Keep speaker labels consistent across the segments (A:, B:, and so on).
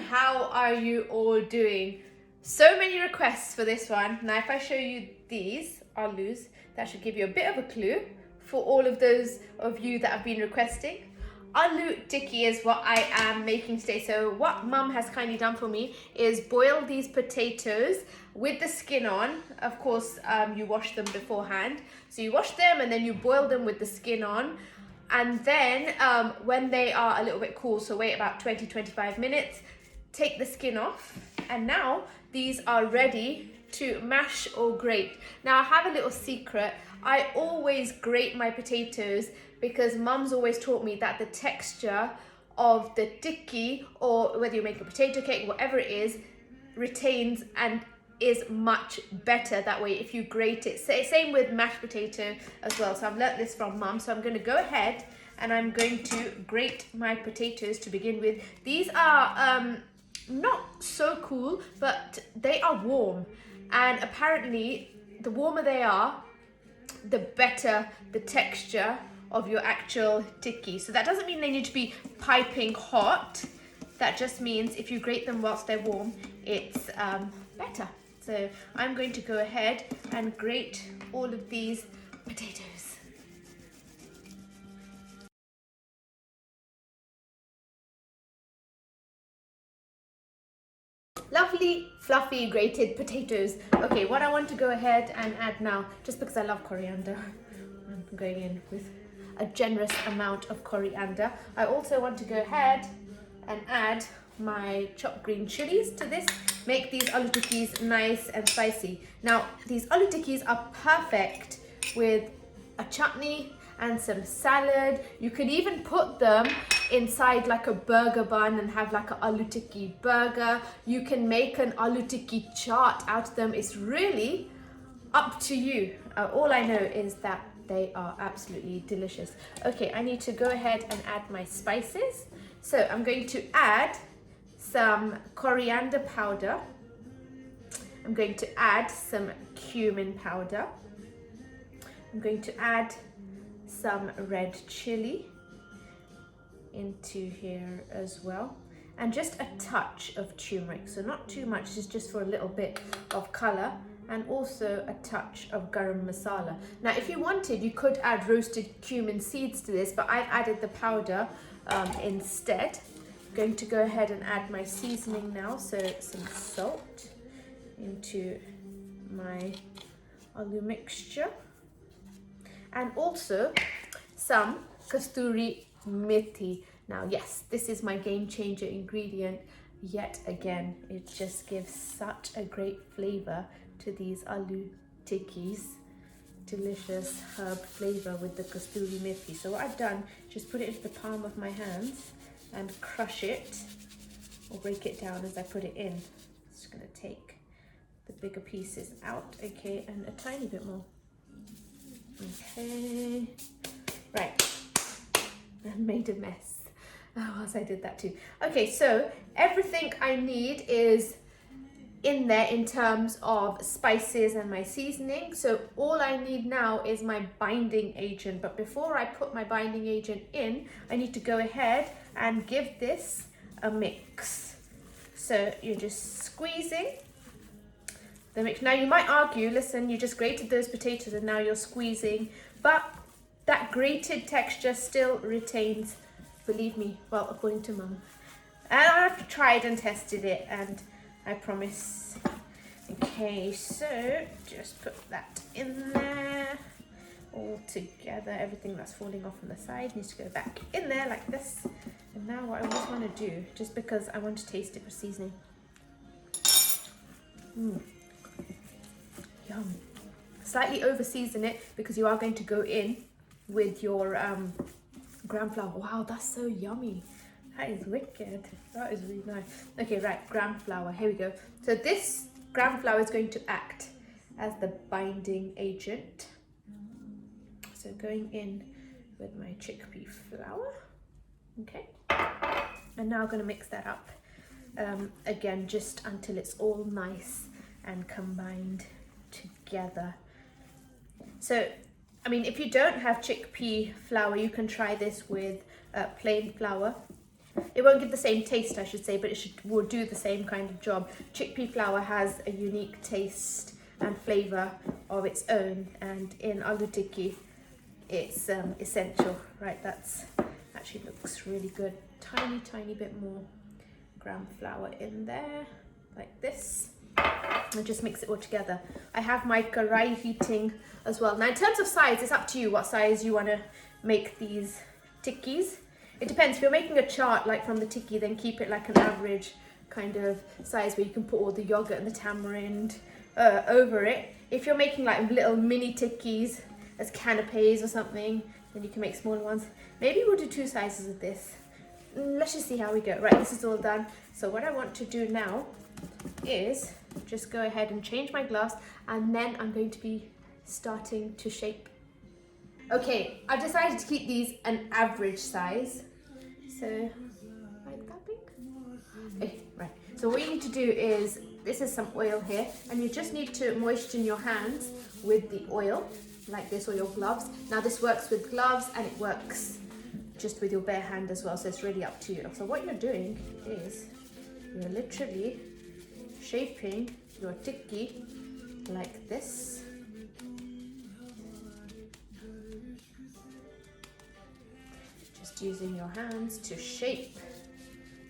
A: how are you all doing? So many requests for this one. Now if I show you these alus, that should give you a bit of a clue for all of those of you that have been requesting. Alu tikki is what I am making today. So what mum has kindly done for me is boil these potatoes with the skin on. Of course, you wash them beforehand. So you wash them and then you boil them with the skin on. And then when they are a little bit cool, so wait about 20-25 minutes, take the skin off. And now these are ready to mash or grate. Now I have a little secret. I always grate my potatoes because mum's always taught me that the texture of the tikki, or whether you make a potato cake, whatever it is, retains and is much better that way if you grate it. Same with mashed potato as well. So I've learnt this from mum. So I'm going to go ahead and I'm going to grate my potatoes to begin with. These are not so cool, but they are warm. And apparently the warmer they are, the better the texture of your actual tikki. So that doesn't mean they need to be piping hot. That just means if you grate them whilst they're warm, it's better. So I'm going to go ahead and grate all of these potatoes. Lovely, fluffy, grated potatoes. Okay, what I want to go ahead and add now, just because I love coriander, I'm going in with a generous amount of coriander. I also want to go ahead and add my chopped green chilies to this. Make these alu tikkis nice and spicy. Now, these alu tikkis are perfect with a chutney and some salad. You could even put them inside like a burger bun and have like an alu tikki burger. You can make an alu tikki chaat out of them. It's really up to you. All I know is that they are absolutely delicious. Okay, I need to go ahead and add my spices. So I'm going to add some coriander powder. I'm going to add some cumin powder. I'm going to add some red chilli into here as well, and just a touch of turmeric. So not too much, just for a little bit of color, and also a touch of garam masala. Now if you wanted, you could add roasted cumin seeds to this, but I've added the powder instead. I'm going to go ahead and add my seasoning now. So some salt into my alu mixture, and also some kasturi methi. Now yes, this is my game changer ingredient yet again. It just gives such a great flavor to these alu tikkis. Delicious herb flavor with the kasturi methi. So what I've done, just put it into the palm of my hands and crush it or break it down as I put it in. Just gonna take the bigger pieces out, okay, and a tiny bit more. Okay, right, I made a mess whilst I did that too. Okay, so everything I need is in there in terms of spices and my seasoning. So all I need now is my binding agent. But before I put my binding agent in, I need to go ahead and give this a mix. So you're just squeezing the mix. Now you might argue, listen, you just grated those potatoes and now you're squeezing, but that grated texture still retains, believe me, well, according to mum. And I've tried and tested it, and I promise. Okay, so just put that in there all together. Everything that's falling off on the side needs to go back in there like this. And now what I just want to do, just because I want to taste it for seasoning. Yum. Slightly over season it because you are going to go in with your gram flour. Wow, that's so yummy. That is wicked. That is really nice. Okay, right, gram flour. Here we go. So this gram flour is going to act as the binding agent. So going in with my chickpea flour. Okay. And now I'm going to mix that up again, just until it's all nice and combined together. So, I mean, if you don't have chickpea flour, you can try this with plain flour. It won't give the same taste, I should say, but will do the same kind of job. Chickpea flour has a unique taste and flavour of its own, and in Alu Tikki, it's essential. Right, that's actually looks really good. Tiny bit more gram flour in there, like this. And just mix it all together. I have my karai heating as well. Now in terms of size, it's up to you what size you want to make these tikkis. It depends. If you're making a chaat like from the tikki, then keep it like an average kind of size where you can put all the yogurt and the tamarind over it. If you're making like little mini tikkis as canapes or something, then you can make smaller ones. Maybe we'll do 2 sizes of this. Let's just see how we go. Right, this is all done. So what I want to do now is just go ahead and change my glass, and then I'm going to be starting to shape. Okay, I've decided to keep these an average size. So, like that big? Okay, right. So what you need to do is, this is some oil here, and you just need to moisten your hands with the oil, like this, or your gloves. Now this works with gloves, and it works just with your bare hand as well, so it's really up to you. So what you're doing is, you're literally shaping your tikki like this. Just using your hands to shape,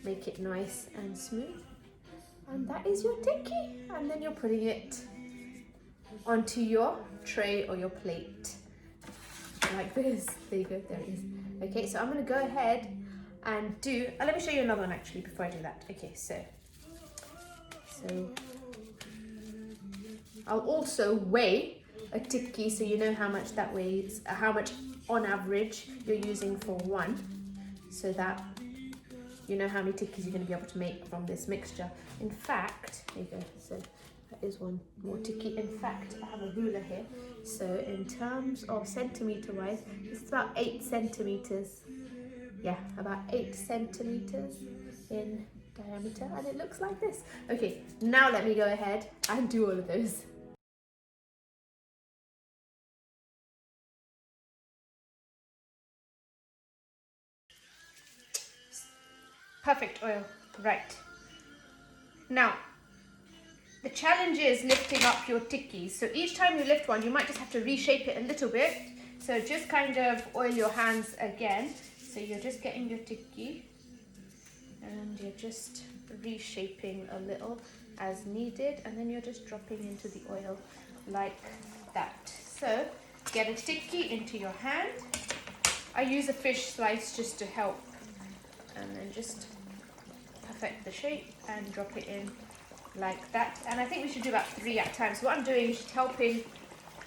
A: make it nice and smooth. And that is your tikki. And then you're putting it onto your tray or your plate like this. There you go, there it is. Okay, so I'm going to go ahead and do, let me show you another one actually before I do that. Okay, so I'll also weigh a tikki so you know how much that weighs, how much on average you're using for one, so that you know how many tikkis you're going to be able to make from this mixture. In fact, there you go, so that is one more tikki. In fact, I have a ruler here, so in terms of centimetre wise, this is about 8 centimetres. Yeah, about 8 centimetres in diameter, and it looks like this. Okay, now let me go ahead and do all of those. Perfect oil, right. Now, the challenge is lifting up your tikkis. So each time you lift one, you might just have to reshape it a little bit. So just kind of oil your hands again. So you're just getting your tikki and you're just reshaping a little as needed, and then you're just dropping into the oil like that. So get a tikki into your hand. I use a fish slice just to help, and then just perfect the shape and drop it in like that. And I think we should do about 3 at a time. So what I'm doing is just helping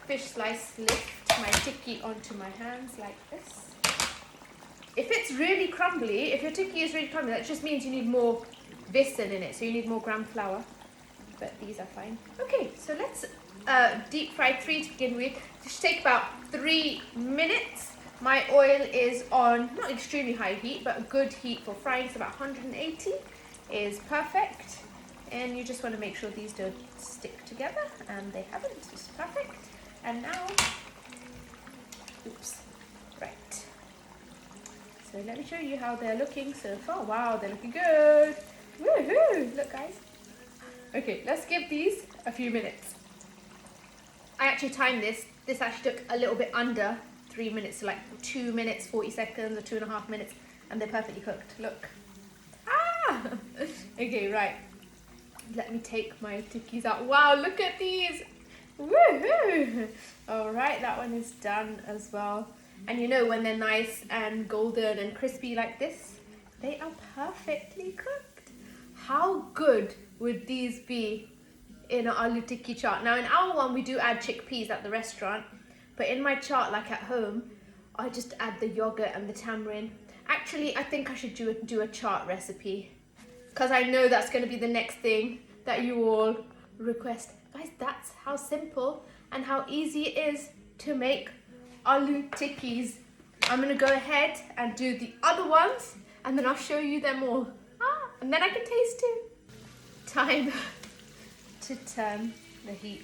A: fish slice lift my tikki onto my hands like this. If it's really crumbly, if your tikki is really crumbly, that just means you need more besan in it, so you need more gram flour, but these are fine. Okay, so let's deep fry 3 to begin with. It should take about 3 minutes. My oil is on not extremely high heat, but a good heat for frying, so about 180 is perfect. And you just want to make sure these don't stick together, and they haven't. It's perfect. And now, oops, right. So let me show you how they're looking so far. Wow, they're looking good. Woohoo! Look, guys. Okay, let's give these a few minutes. I actually timed this. This actually took a little bit under 3 minutes, so like 2 minutes, 40 seconds, or 2.5 minutes, and they're perfectly cooked. Look. Ah! Okay, right. Let me take my tikkis out. Wow, look at these. Woohoo! All right, that one is done as well. And you know, when they're nice and golden and crispy like this, they are perfectly cooked. How good would these be in an aloo tikki chaat? Now in our one, we do add chickpeas at the restaurant, but in my chaat, like at home, I just add the yogurt and the tamarind. Actually, I think I should do a chaat recipe, because I know that's going to be the next thing that you all request. Guys, that's how simple and how easy it is to make aloo tikkis. I'm going to go ahead and do the other ones, and then I'll show you them all. And then I can taste too. Time to turn the heat.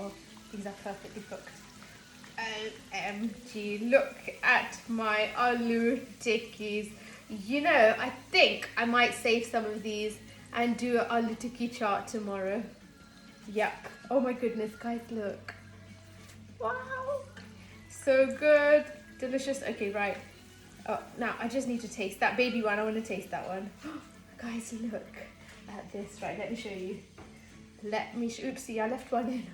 A: Oh, these are perfectly cooked. OMG, look at my aloo tikkis. You know, I think I might save some of these and do an aloo tikki chaat tomorrow. Yuck. Oh my goodness, guys, look. Wow. So good. Delicious. Okay, right. Oh, now I just need to taste that baby one. I want to taste that one. Guys, look at this. Right, let me show you. Oopsie, I left one in.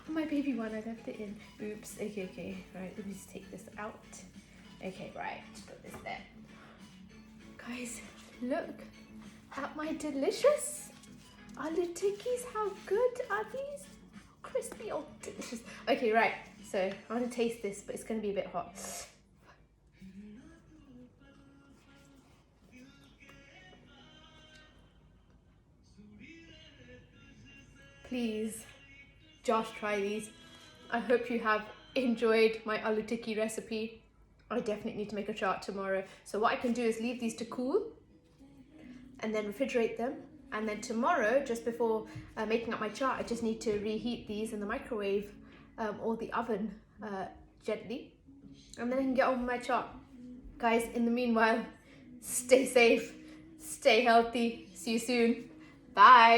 A: Oh, my baby one, I left it in. Oops. Okay. Right, let me just take this out. Okay, right. Just put this there. Guys, look at my delicious aloo tikkis. How good are these? Crispy or delicious. Okay, right. So I want to taste this, but it's going to be a bit hot. Please, Josh, try these. I hope you have enjoyed my aloo tikki recipe. I definitely need to make a chaat tomorrow. So what I can do is leave these to cool and then refrigerate them. And then tomorrow, just before making up my chaat, I just need to reheat these in the microwave or the oven gently. And then I can get on with my chaat. Guys, in the meanwhile, stay safe, stay healthy. See you soon. Bye.